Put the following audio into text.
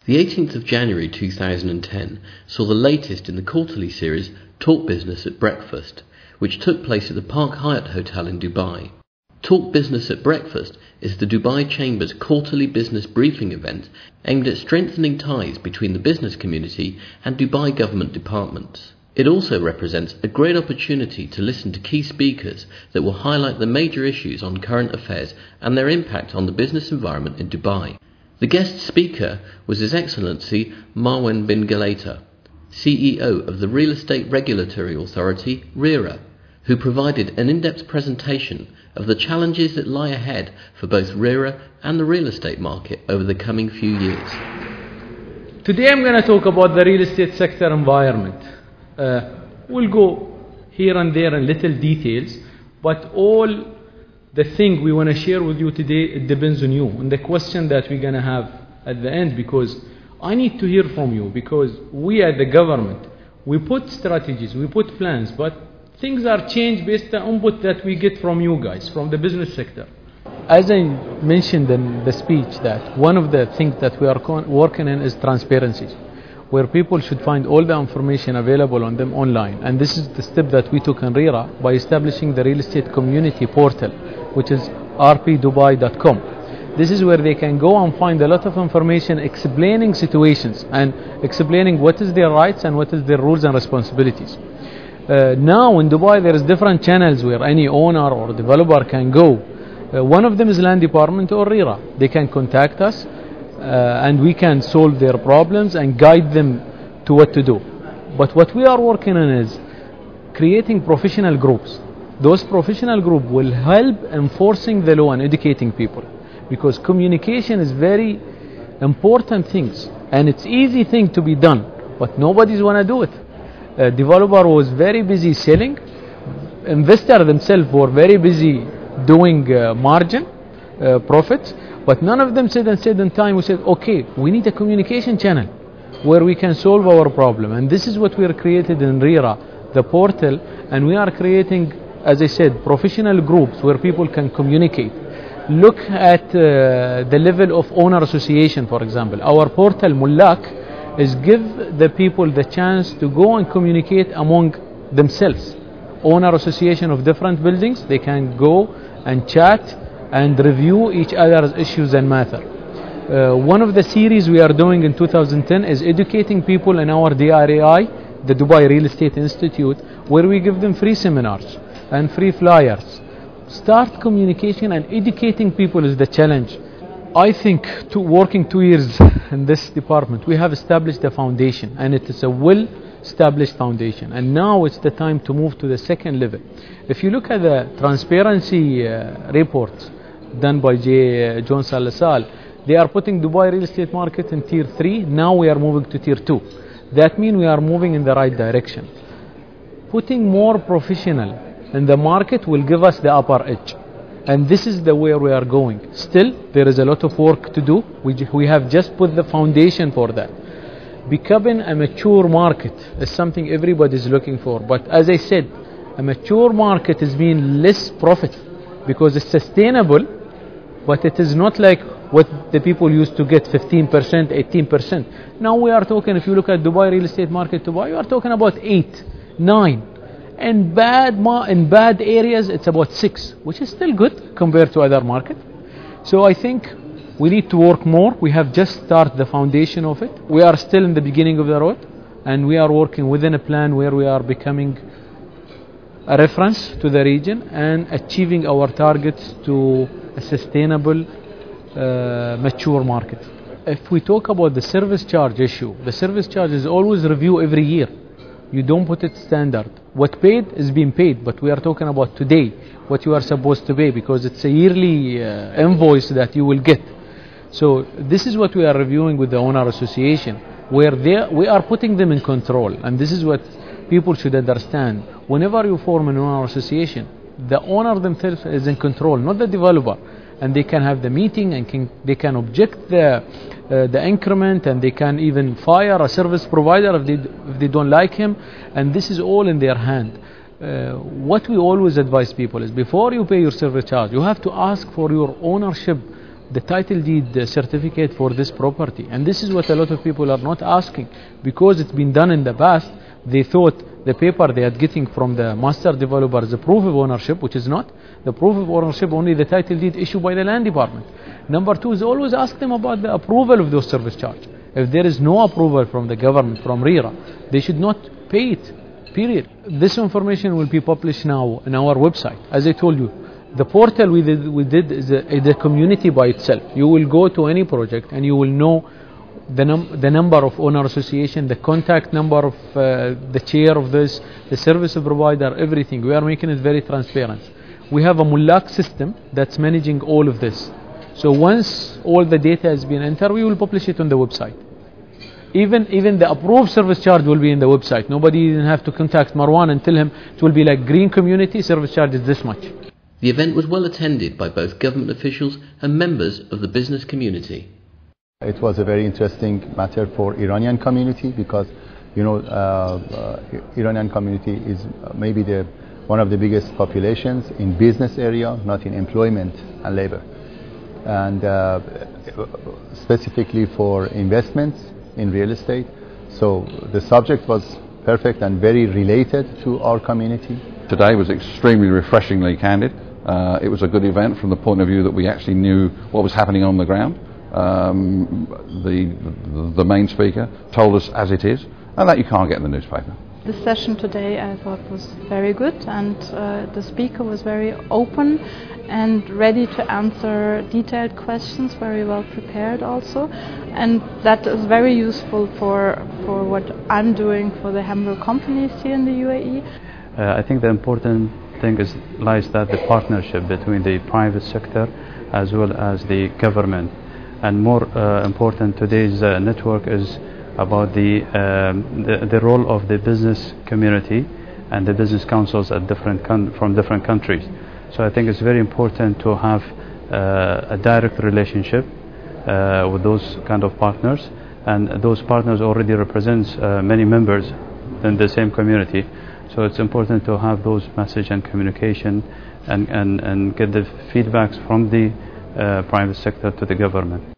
The 18th of January 2010 saw the latest in the quarterly series Talk Business at Breakfast, which took place at the Park Hyatt Hotel in Dubai. Talk Business at Breakfast is the Dubai Chamber's quarterly business briefing event aimed at strengthening ties between the business community and Dubai government departments. It also represents a great opportunity to listen to key speakers that will highlight the major issues on current affairs and their impact on the business environment in Dubai. The guest speaker was His Excellency Marwan bin Ghalita, CEO of the Real Estate Regulatory Authority, RERA, who provided an in-depth presentation of the challenges that lie ahead for both RERA and the real estate market over the coming few years. Today I'm going to talk about the real estate sector environment. We'll go here and there in little details, but all the thing we want to share with you today, it depends on you, and the question that we're going to have at the end, because I need to hear from you, because we at the government, we put strategies, we put plans, but things are changed based on input that we get from you guys, from the business sector. As I mentioned in the speech, that one of the things that we are working in is transparency, where people should find all the information available on them online. And this is the step that we took in RERA by establishing the real estate community portal, which is rpdubai.com. This is where they can go and find a lot of information explaining situations and explaining what is their rights and what is their rules and responsibilities. Now in Dubai there is different channels where any owner or developer can go. One of them is Land Department or RERA. They can contact us and we can solve their problems and guide them to what to do. But what we are working on is creating professional groups. Those professional groups will help enforcing the law and educating people, because communication is very important things and it's easy thing to be done, but nobody's want to do it. Developer was very busy selling, investor themselves were very busy doing margin profits, but none of them said in time, we said, okay, we need a communication channel where we can solve our problem. And this is what we are created in RERA, the portal, and we are creating, as I said, professional groups where people can communicate. Look at the level of owner association, for example. Our portal Mullak is give the people the chance to go and communicate among themselves. Owner association of different buildings, they can go and chat and review each other's issues and matter. One of the series we are doing in 2010 is educating people in our DRAI, the Dubai Real Estate Institute, where we give them free seminars and free flyers. Start communication and educating people is the challenge. I think working 2 years in this department, we have established a foundation, and it is a well-established foundation. And now it's the time to move to the second level. If you look at the transparency reports done by Jones Al Lasal, they are putting Dubai real estate market in tier 3. Now we are moving to tier 2. That means we are moving in the right direction. Putting more professional in the market will give us the upper edge, and this is the way we are going. Still, there is a lot of work to do. We have just put the foundation for that. Becoming a mature market is something everybody is looking for, but as I said, a mature market is being less profit because it's sustainable, but it is not like what the people used to get, 15%, 18%. Now we are talking, if you look at Dubai real estate market, Dubai, you are talking about 8, 9. In bad areas, it's about 6, which is still good compared to other markets. So I think we need to work more. We have just started the foundation of it. We are still in the beginning of the road, and we are working within a plan where we are becoming a reference to the region and achieving our targets to a sustainable, mature market. If we talk about the service charge issue, the service charge is always reviewed every year. You don't put it standard. What paid is being paid, but we are talking about today, what you are supposed to pay, because it's a yearly invoice that you will get. So this is what we are reviewing with the owner association, where we are putting them in control. And this is what people should understand. Whenever you form an owner association, the owner themselves is in control, not the developer. And they can have the meeting and they can object the increment, and they can even fire a service provider if they don't like him, and this is all in their hand. What we always advise people is, before you pay your service charge, you have to ask for your ownership the title deed certificate for this property. And this is what a lot of people are not asking, because it's been done in the past. They thought the paper they are getting from the master developer is a proof of ownership, which is not. The proof of ownership only the title deed issued by the land department. Number two is always ask them about the approval of those service charge. If there is no approval from the government, from RERA, they should not pay it, period. This information will be published now on our website. As I told you, the portal we did is a community by itself. You will go to any project and you will know the number of owner association, the contact number of the chair of this, the service provider, everything. We are making it very transparent. We have a Mullak system that's managing all of this. So once all the data has been entered, we will publish it on the website. Even the approved service charge will be in the website. Nobody even have to contact Marwan and tell him it will be like green community, service charge is this much. The event was well attended by both government officials and members of the business community. It was a very interesting matter for Iranian community because, Iranian community is maybe one of the biggest populations in business area, not in employment and labor. And specifically for investments in real estate. So the subject was perfect and very related to our community. Today was extremely refreshingly candid. It was a good event from the point of view that we actually knew what was happening on the ground. The main speaker told us as it is, and that you can't get in the newspaper. The session today I thought was very good, and the speaker was very open and ready to answer detailed questions, very well prepared also, and that is very useful for what I'm doing for the Hamburg companies here in the UAE. I think the important thing lies that the partnership between the private sector as well as the government, and more important, today's network is about the role of the business community and the business councils at from different countries. So I think it's very important to have a direct relationship with those kind of partners, and those partners already represents many members in the same community. So it's important to have those message and communication and get the feedbacks from the private sector to the government.